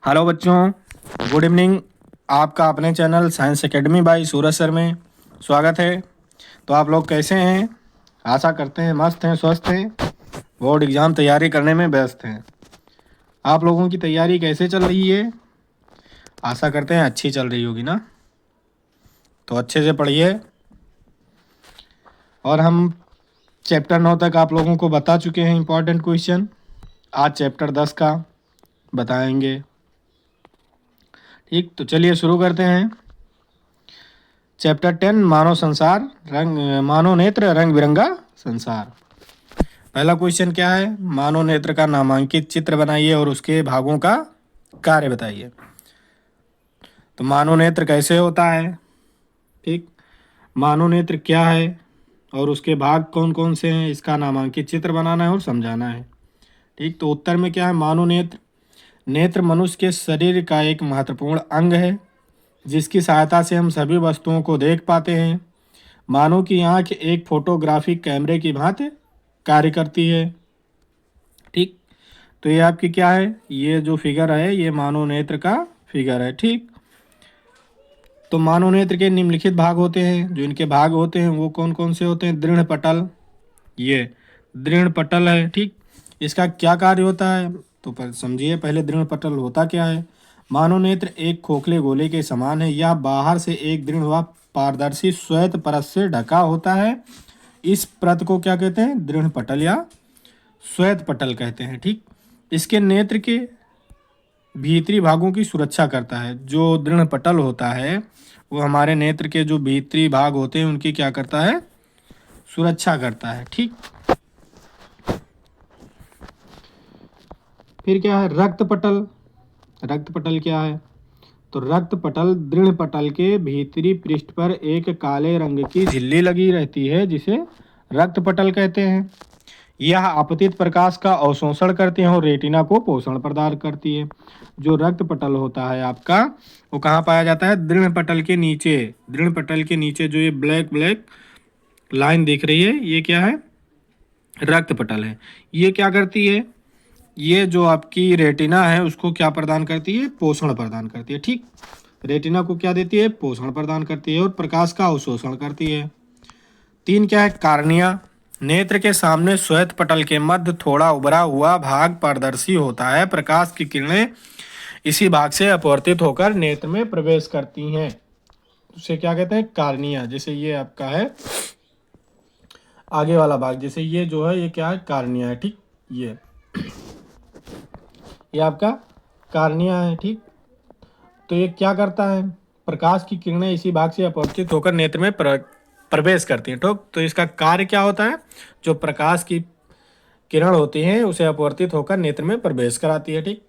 Hello बच्चों, good evening. आपका अपने channel science academy by Suraj sir में स्वागत है। तो आप लोग कैसे हैं? आशा करते हैं मस्त हैं, स्वस्थ हैं, बोर्ड एग्ज़ाम तैयारी करने में व्यस्त हैं। आप लोगों की तैयारी कैसे चल रही है? आशा करते हैं अच्छी चल रही होगी ना। तो अच्छे से पढ़िए। और हम चैप्टर 9 तक आप लोगों को बता चुके हैं इम्पॉर्टेंट क्वेश्चन। आज चैप्टर 10 का बताएंगे। ठीक, तो चलिए शुरू करते हैं। चैप्टर 10 मानव संसार, मानव नेत्र रंग बिरंगा संसार। पहला क्वेश्चन क्या है? मानव नेत्र का नामांकित चित्र बनाइए और उसके भागों का कार्य बताइए। तो मानव नेत्र कैसे होता है? ठीक, मानव नेत्र क्या है और उसके भाग कौन कौन से हैं, इसका नामांकित चित्र बनाना है और समझाना है। ठीक, तो उत्तर में क्या है? मानव नेत्र, नेत्र मनुष्य के शरीर का एक महत्वपूर्ण अंग है जिसकी सहायता से हम सभी वस्तुओं को देख पाते हैं। मानव की आंख एक फोटोग्राफिक कैमरे की भांति कार्य करती है। ठीक, तो ये आपकी क्या है? ये जो फिगर है ये मानव नेत्र का फिगर है। ठीक, तो मानव नेत्र के निम्नलिखित भाग होते हैं। जो इनके भाग होते हैं वो कौन कौन से होते हैं? दृढ़ पटल, ये दृढ़ पटल है। ठीक, इसका क्या कार्य होता है? तो समझिए पहले दृढ़ पटल होता क्या है। मानव नेत्र एक खोखले गोले के समान है। यह बाहर से एक दृढ़ व पारदर्शी श्वेत परत से ढका होता है। इस परत को क्या कहते हैं? दृढ़ पटल या श्वेत पटल कहते हैं। ठीक, इसके नेत्र के भीतरी भागों की सुरक्षा करता है। जो दृढ़ पटल होता है वो हमारे नेत्र के जो भीतरी भाग होते हैं उनकी क्या करता है? सुरक्षा करता है। ठीक, फिर क्या है? रक्त पटल। रक्त पटल क्या है? तो रक्त पटल दृढ़ पटल के भीतरी पृष्ठ पर एक काले रंग की झिल्ली लगी रहती है जिसे रक्त पटल कहते हैं। यह आपतित प्रकाश का अवशोषण करती है और रेटिना को पोषण प्रदान करती है। जो रक्त पटल होता है आपका वो कहाँ पाया जाता है? दृढ़ पटल के नीचे। दृढ़ पटल के नीचे जो ये ब्लैक ब्लैक लाइन दिख रही है ये क्या है? रक्त पटल है। ये क्या करती है? ये जो आपकी रेटिना है उसको क्या प्रदान करती है? पोषण प्रदान करती है। ठीक, रेटिना को क्या देती है? पोषण प्रदान करती है और प्रकाश का अवशोषण करती है। 3 क्या है? कार्निया। नेत्र के सामने श्वेत पटल के मध्य थोड़ा उभरा हुआ भाग पारदर्शी होता है। प्रकाश की किरणें इसी भाग से अपवर्तित होकर नेत्र में प्रवेश करती हैं। उसे क्या कहते हैं? कार्निया। जैसे ये आपका है आगे वाला भाग, जैसे ये जो है ये क्या है? कार्निया है। ठीक, ये आपका कार्निया है। ठीक, तो ये क्या करता है? प्रकाश की किरणें इसी भाग से अपवर्तित होकर नेत्र में प्रवेश करती हैं। ठीक, तो इसका कार्य क्या होता है? जो प्रकाश की किरण होती हैं उसे अपवर्तित होकर नेत्र में प्रवेश कराती है। ठीक,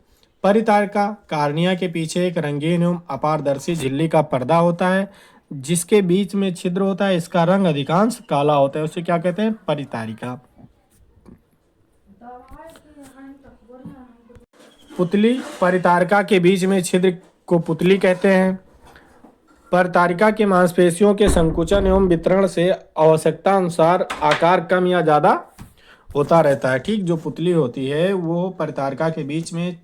परितारिका कार्निया के पीछे एक रंगीन एवं अपारदर्शी झिल्ली का पर्दा होता है जिसके बीच में छिद्र होता है। इसका रंग अधिकांश काला होता है। उसे क्या कहते हैं? परितारिका। पुतली, परितारिका के बीच में छिद्र को पुतली कहते हैं। परितारिका की मांसपेशियों के संकुचन एवं वितरण से आवश्यकता अनुसार आकार कम या ज़्यादा होता रहता है। ठीक, जो पुतली होती है वो परितारिका के बीच में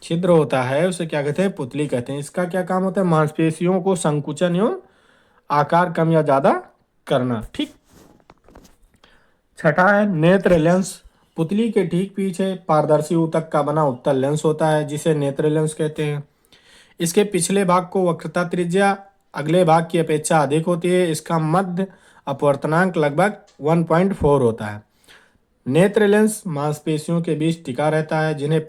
छिद्र होता है उसे क्या कहते हैं? पुतली कहते हैं। इसका क्या काम होता है? मांसपेशियों को संकुचन एवं आकार कम या ज़्यादा करना। ठीक, छठा है नेत्र लेंस। पुतली के ठीक पीछे पारदर्शी ऊतक का बना उत्तल लेंस होता है जिसे नेत्र लेंस कहते हैं। इसके पिछले भाग को वक्रता त्रिज्या अगले भाग की अपेक्षा अधिक होती है। इसका मध्य अपवर्तनांक लगभग 1.4 होता है। नेत्र लेंस मांसपेशियों के बीच टिका रहता है जिन्हें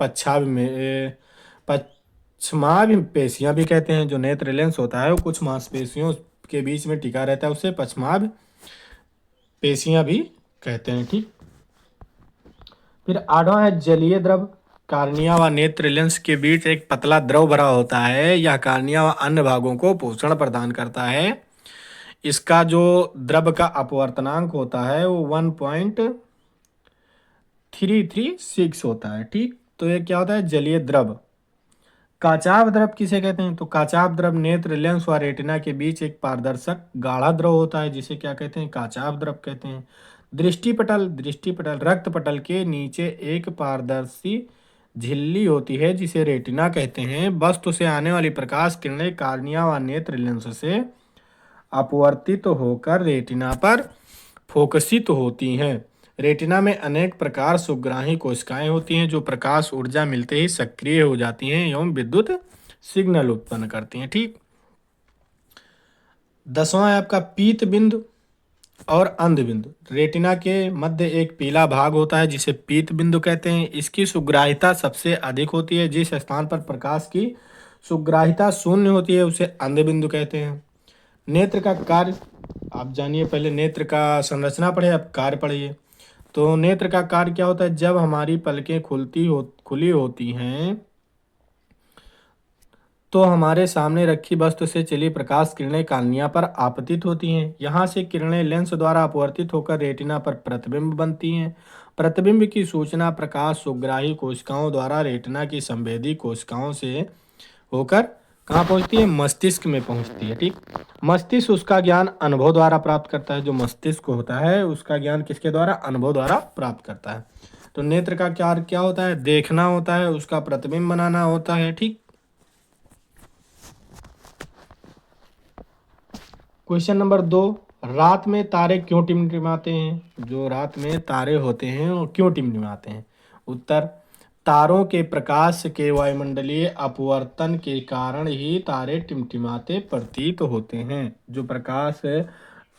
पश्चमाभ पेशियां भी कहते हैं। जो नेत्र लेंस होता है वो कुछ मांसपेशियों के बीच में टिका रहता है उसे पश्चमाभ पेशियां भी कहते हैं। ठीक, फिर 8वां है जलीय द्रव। कार्निया व नेत्र लेंस के बीच एक पतला द्रव भरा होता है। यह कार्निया व अन्य भागों को पोषण प्रदान करता है। इसका जो द्रव का अपवर्तनांक होता है वो 1.336 होता है। ठीक, तो ये क्या होता है? जलीय द्रव। काचाभ द्रव किसे कहते हैं? तो काचाभ द्रव नेत्र लेंस व रेटिना के बीच एक पारदर्शक गाढ़ा द्रव होता है जिसे क्या कहते हैं? काचाभ द्रव कहते हैं। दृष्टिपटल, दृष्टिपटल रक्त पटल के नीचे एक पारदर्शी झिल्ली होती है जिसे रेटिना कहते हैं, वस्तु से आने वाली प्रकाश किरणें कार्निया व नेत्र लेंस से अपवर्तित होकर रेटिना पर फोकसित होती हैं। रेटिना में अनेक प्रकार सुग्राही कोशिकाएं होती हैं जो प्रकाश ऊर्जा मिलते ही सक्रिय हो जाती हैं एवं विद्युत सिग्नल उत्पन्न करती हैं। ठीक। 10वां है आपका पीत बिंदु और अंध बिंदु। रेटिना के मध्य एक पीला भाग होता है जिसे पीत बिंदु कहते हैं। इसकी सुग्राहिता सबसे अधिक होती है। जिस स्थान पर प्रकाश की सुग्राहिता शून्य होती है उसे अंध बिंदु कहते हैं। नेत्र का कार्य आप जानिए, पहले नेत्र का संरचना पढ़े, अब कार्य पढ़िए। तो नेत्र का कार्य क्या होता है? जब हमारी पलकें खुली होती हैं तो हमारे सामने रखी वस्तु से चली प्रकाश किरणें कार्निया पर आपतित होती हैं। यहाँ से किरणें लेंस द्वारा अपवर्तित होकर रेटिना पर प्रतिबिंब बनती हैं। प्रतिबिंब की सूचना प्रकाश सुग्राही कोशिकाओं द्वारा रेटिना की संवेदी कोशिकाओं से होकर कहाँ पहुँचती है? मस्तिष्क में पहुँचती है। ठीक। मस्तिष्क उसका ज्ञान अनुभव द्वारा प्राप्त करता है। जो मस्तिष्क होता है उसका ज्ञान किसके द्वारा? अनुभव द्वारा प्राप्त करता है। तो नेत्र का कार्य क्या होता है? देखना होता है, उसका प्रतिबिंब बनाना होता है। ठीक। क्वेश्चन नंबर 2, रात में तारे क्यों टिमटिमाते हैं? जो रात में तारे होते हैं वो क्यों टिमटिमाते हैं? उत्तर, तारों के प्रकाश के वायुमंडलीय अपवर्तन के कारण ही तारे टिमटिमाते प्रतीत होते हैं। जो प्रकाश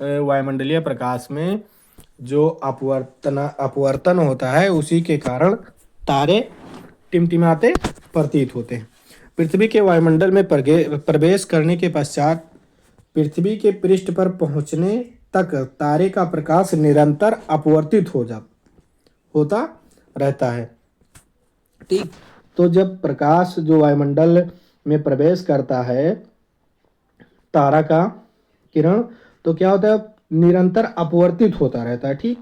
वायुमंडलीय प्रकाश में जो अपवर्तन होता है उसी के कारण तारे टिमटिमाते प्रतीत होते हैं। पृथ्वी के वायुमंडल में प्रवेश करने के पश्चात पृथ्वी के पृष्ठ पर पहुंचने तक तारे का प्रकाश निरंतर अपवर्तित होता रहता है। ठीक। तो जब प्रकाश जो वायुमंडल में प्रवेश करता है तारा का किरण, तो क्या होता है? निरंतर अपवर्तित होता रहता है। ठीक।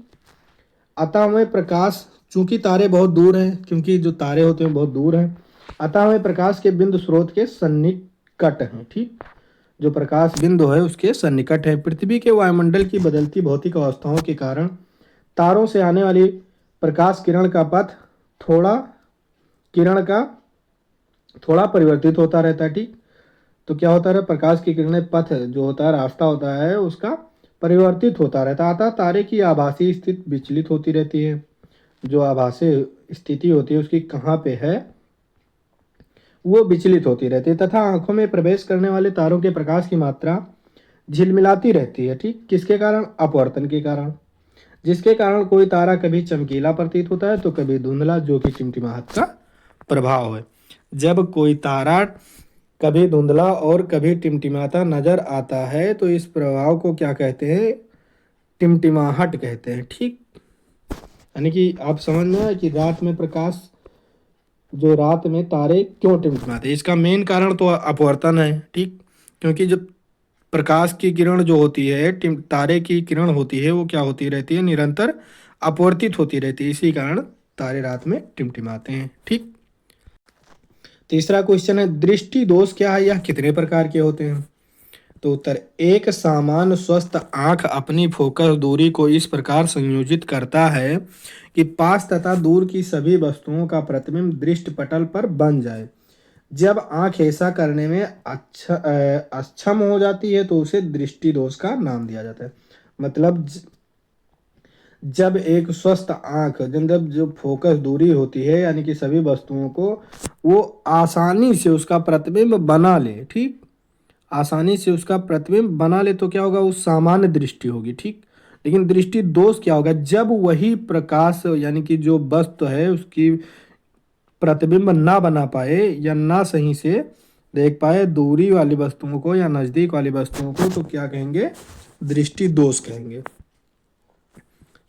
अतः हमें प्रकाश, चूंकि तारे बहुत दूर हैं, क्योंकि जो तारे होते हैं बहुत दूर हैं, अतः हमें प्रकाश के बिंदु स्रोत के सन्निकट हैं। ठीक। जो प्रकाश बिंदु है उसके सन्निकट है। पृथ्वी के वायुमंडल की बदलती भौतिक अवस्थाओं के कारण तारों से आने वाली प्रकाश किरण का थोड़ा परिवर्तित होता रहता है। ठीक। तो क्या होता है? प्रकाश की किरणें पथ जो होता है, रास्ता होता है, उसका परिवर्तित होता रहता है। अतः तारे की आभासी स्थिति विचलित होती रहती है। जो आभासी स्थिति होती है उसकी कहाँ पे है वो विचलित होती रहती है, तथा आंखों में प्रवेश करने वाले तारों के प्रकाश की मात्रा झिलमिलाती रहती है। ठीक। किसके कारण? अपवर्तन के कारण। जिसके कारण कोई तारा कभी चमकीला प्रतीत होता है तो कभी धुंधला, जो कि टिमटिमाहट का प्रभाव है। जब कोई तारा कभी धुंधला और कभी टिमटिमाता नजर आता है तो इस प्रभाव को क्या कहते हैं? टिमटिमाहट कहते हैं। ठीक। यानी कि आप समझ में कि रात में प्रकाश, जो रात में तारे क्यों टिमटिमाते हैं, इसका मेन कारण तो अपवर्तन है। ठीक। क्योंकि जब प्रकाश की किरण जो होती है, तारे की किरण होती है, वो क्या होती रहती है? निरंतर अपवर्तित होती रहती है। इसी कारण तारे रात में टिमटिमाते हैं। ठीक। तीसरा क्वेश्चन है, दृष्टि दोष क्या है? यह कितने प्रकार के होते हैं? तो उत्तर, एक सामान्य स्वस्थ आंख अपनी फोकस दूरी को इस प्रकार संयोजित करता है कि पास तथा दूर की सभी वस्तुओं का प्रतिबिंब दृष्टि पटल पर बन जाए। जब आंख ऐसा करने में अक्षम हो जाती है तो उसे दृष्टि दोष का नाम दिया जाता है। मतलब जब एक स्वस्थ आंख, जब जो फोकस दूरी होती है, यानी कि सभी वस्तुओं को वो आसानी से उसका प्रतिबिंब बना ले। ठीक। आसानी से उसका प्रतिबिंब बना ले तो क्या होगा? उस सामान्य दृष्टि होगी। ठीक। लेकिन दृष्टि दोष क्या होगा? जब वही प्रकाश, यानी कि जो वस्तु है, उसकी प्रतिबिंब ना बना पाए या ना सही से देख पाए दूरी वाली वस्तुओं को या नजदीक वाली वस्तुओं को, तो क्या कहेंगे? दृष्टि दोष कहेंगे।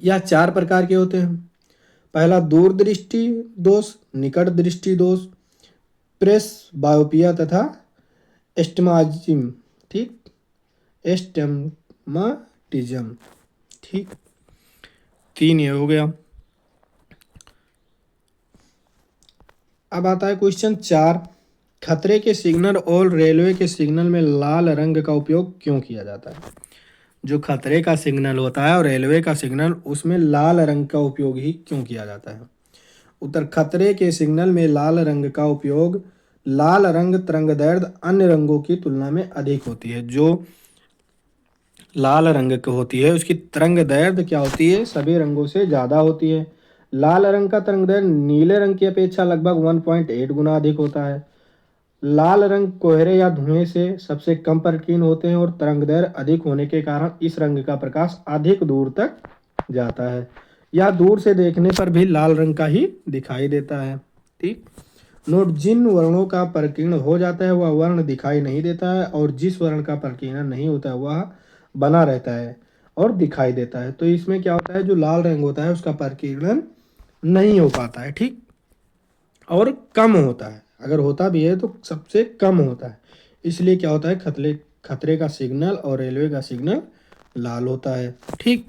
यह 4 प्रकार के होते हैं। पहला दूर दृष्टि दोष, निकट दृष्टि दोष, प्रेस बायोपिया तथा एस्टिमाजिज्म। ठीक। एस्टिमाटिज्म। ठीक। 3 ये हो गया। अब आता है क्वेश्चन 4, खतरे के सिग्नल और रेलवे के सिग्नल में लाल रंग का उपयोग क्यों किया जाता है? जो खतरे का सिग्नल होता है और रेलवे का सिग्नल, उसमें लाल रंग का उपयोग ही क्यों किया जाता है? उत्तर, खतरे के सिग्नल में लाल रंग का उपयोग, लाल रंग तरंगदैर्ध्य अन्य रंगों की तुलना में अधिक होती है। जो लाल रंग की होती है उसकी तरंगदैर्ध्य क्या होती है, सभी रंगों से ज़्यादा होती है। लाल रंग का तरंगदैर्ध्य नीले रंग की अपेक्षा लगभग 1.8 गुना अधिक होता है। लाल रंग कोहरे या धुएं से सबसे कम प्रकीर्ण होते हैं और तरंगदैर्ध्य अधिक होने के कारण इस रंग का प्रकाश अधिक दूर तक जाता है। यह दूर से देखने पर भी लाल रंग का ही दिखाई देता है। ठीक। नोट, जिन वर्णों का प्रकीर्ण हो जाता है वह वर्ण दिखाई नहीं देता है और जिस वर्ण का प्रकीर्णन नहीं होता है वह बना रहता है और दिखाई देता है। तो इसमें क्या होता है, जो लाल रंग होता है उसका प्रकीर्णन नहीं हो पाता है। ठीक। और कम होता है, अगर होता भी है तो सबसे कम होता है। इसलिए क्या होता है, खतरे का सिग्नल और रेलवे का सिग्नल लाल होता है। ठीक।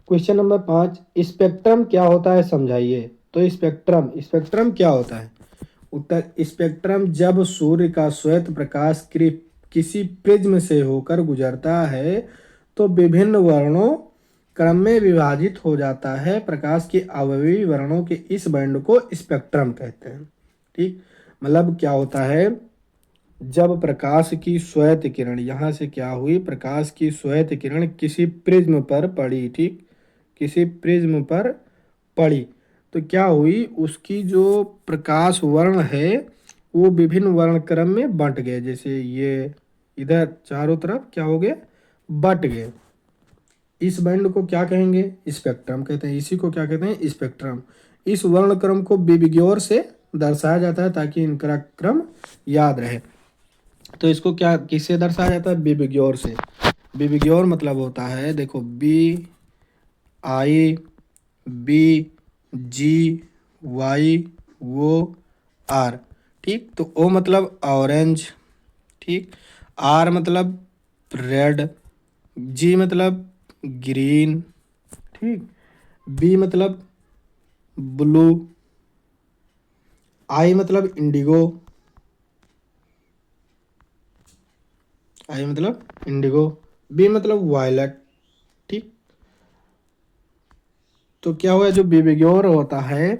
क्वेश्चन नंबर 5, स्पेक्ट्रम क्या होता है समझाइए। तो स्पेक्ट्रम क्या होता है। उत्तर, स्पेक्ट्रम जब सूर्य का श्वेत प्रकाश किसी प्रिज्म से होकर गुजरता है तो विभिन्न वर्णों क्रम में विभाजित हो जाता है। प्रकाश के अवयवी वर्णों के इस बैंड को स्पेक्ट्रम कहते हैं। ठीक। मतलब क्या होता है, जब प्रकाश की श्वेत किरण, यहाँ से क्या हुई, प्रकाश की श्वेत किरण किसी प्रिज्म पर पड़ी। ठीक। किसी प्रिज्म पर पड़ी तो क्या हुई, उसकी जो प्रकाश वर्ण है वो विभिन्न वर्ण क्रम में बंट गए। जैसे ये इधर चारों तरफ क्या हो गए, बट गए। इस बैंड को क्या कहेंगे, स्पेक्ट्रम कहते हैं। इसी को क्या कहते हैं, स्पेक्ट्रम। इस वर्ण क्रम को बिबिग्योर से दर्शाया जाता है ताकि इनका क्रम याद रहे। तो इसको क्या, किससे दर्शाया जाता है, बिबिग्योर से। बिबिग्योर मतलब होता है, देखो, BIBGYOR। ठीक। तो O मतलब ऑरेंज। ठीक। R मतलब रेड, G मतलब ग्रीन। ठीक। B मतलब ब्लू, I मतलब इंडिगो, B मतलब वायलट। ठीक। तो क्या हुआ, जो बिबिग्योर होता है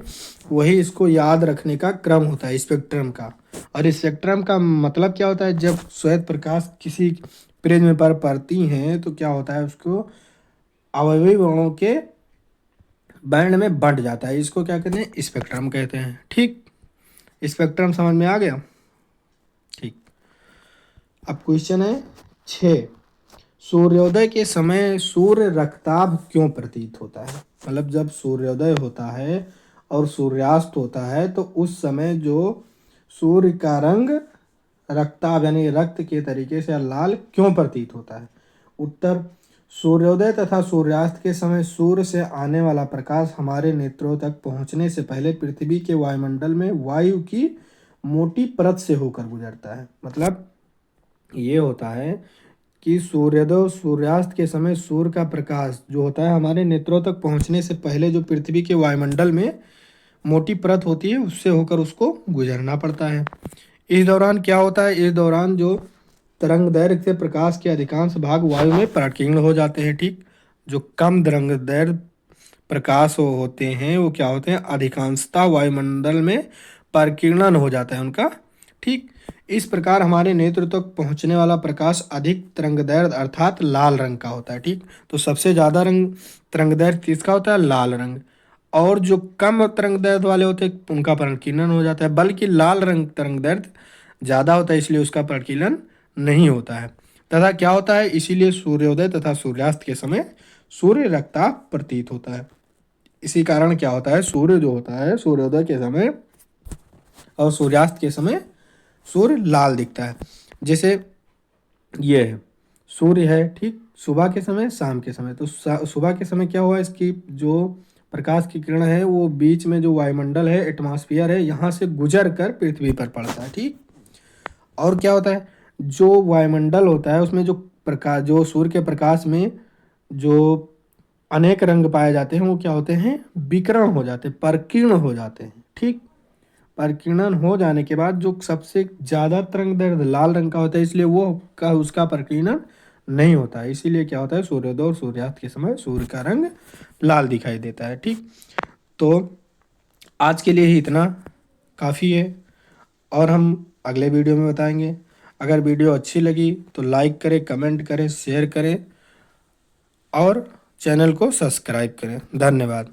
वही इसको याद रखने का क्रम होता है स्पेक्ट्रम का। और स्पेक्ट्रम का मतलब क्या होता है, जब श्वेत प्रकाश किसी प्रिज्म पर पड़ती हैं तो क्या होता है, उसको अवयवी वर्णों के बैंड में बंट जाता है। इसको क्या कहते हैं, स्पेक्ट्रम कहते हैं। ठीक। स्पेक्ट्रम समझ में आ गया। ठीक। अब क्वेश्चन है 6, सूर्योदय के समय सूर्य रक्ताभ क्यों प्रतीत होता है। मतलब जब सूर्योदय होता है और सूर्यास्त होता है तो उस समय जो सूर्य का रंग रक्ताभ यानी रक्त के तरीके से लाल क्यों प्रतीत होता है। उत्तर, सूर्योदय तथा सूर्यास्त के समय सूर्य से आने वाला प्रकाश हमारे नेत्रों तक पहुंचने से पहले पृथ्वी के वायुमंडल में वायु की मोटी परत से होकर गुजरता है। मतलब ये होता है कि सूर्योदय और सूर्यास्त के समय सूर्य का प्रकाश जो होता है हमारे नेत्रों तक पहुंचने से पहले जो पृथ्वी के वायुमंडल में मोटी परत होती है उससे होकर उसको गुजरना पड़ता है। इस दौरान क्या होता है, इस दौरान जो तरंग दैर्घ्य से प्रकाश के अधिकांश भाग वायु में प्रकीर्ण हो जाते हैं। ठीक। जो कम तरंग दैर्घ्य प्रकाश होते हैं वो क्या होते हैं, अधिकांशतः वायुमंडल में प्रकीर्णन हो जाता है उनका। ठीक। इस प्रकार हमारे नेत्र तक पहुंचने वाला प्रकाश अधिक तरंगदैर्घ्य अर्थात लाल रंग का होता है। ठीक। तो सबसे ज़्यादा तरंगदैर्घ्य किसका होता है, लाल रंग। और जो कम तरंगदैर्घ्य वाले होते हैं उनका प्रकीर्णन हो जाता है, बल्कि लाल रंग तरंगदैर्घ्य ज़्यादा होता है इसलिए उसका प्रकीर्णन नहीं होता है। तथा क्या होता है, इसीलिए सूर्योदय तथा सूर्यास्त के समय सूर्य रक्ताभ प्रतीत होता है। इसी कारण क्या होता है, सूर्य जो होता है सूर्योदय के समय और सूर्यास्त के समय सूर्य लाल दिखता है। जैसे ये है, सूर्य है, ठीक, सुबह के समय शाम के समय। तो सुबह के समय क्या हुआ, इसकी जो प्रकाश की किरण है वो बीच में जो वायुमंडल है, एटमॉस्फेयर है, यहाँ से गुजर कर पृथ्वी पर पड़ता है। ठीक। और क्या होता है, जो वायुमंडल होता है उसमें जो प्रकाश, जो सूर्य के प्रकाश में जो अनेक रंग पाए जाते हैं वो क्या होते हैं, विकिरण हो जाते हैं, प्रकीर्ण हो जाते हैं। ठीक। प्रकीर्णन हो जाने के बाद जो सबसे ज़्यादा तरंग दैर्घ्य लाल रंग का होता है इसलिए वो का उसका प्रकीर्णन नहीं होता है। इसीलिए क्या होता है, सूर्योदय और सूर्यास्त के समय सूर्य का रंग लाल दिखाई देता है। ठीक, तो आज के लिए ही इतना काफ़ी है, और हम अगले वीडियो में बताएंगे। अगर वीडियो अच्छी लगी तो लाइक करें, कमेंट करें, शेयर करें और चैनल को सब्सक्राइब करें। धन्यवाद।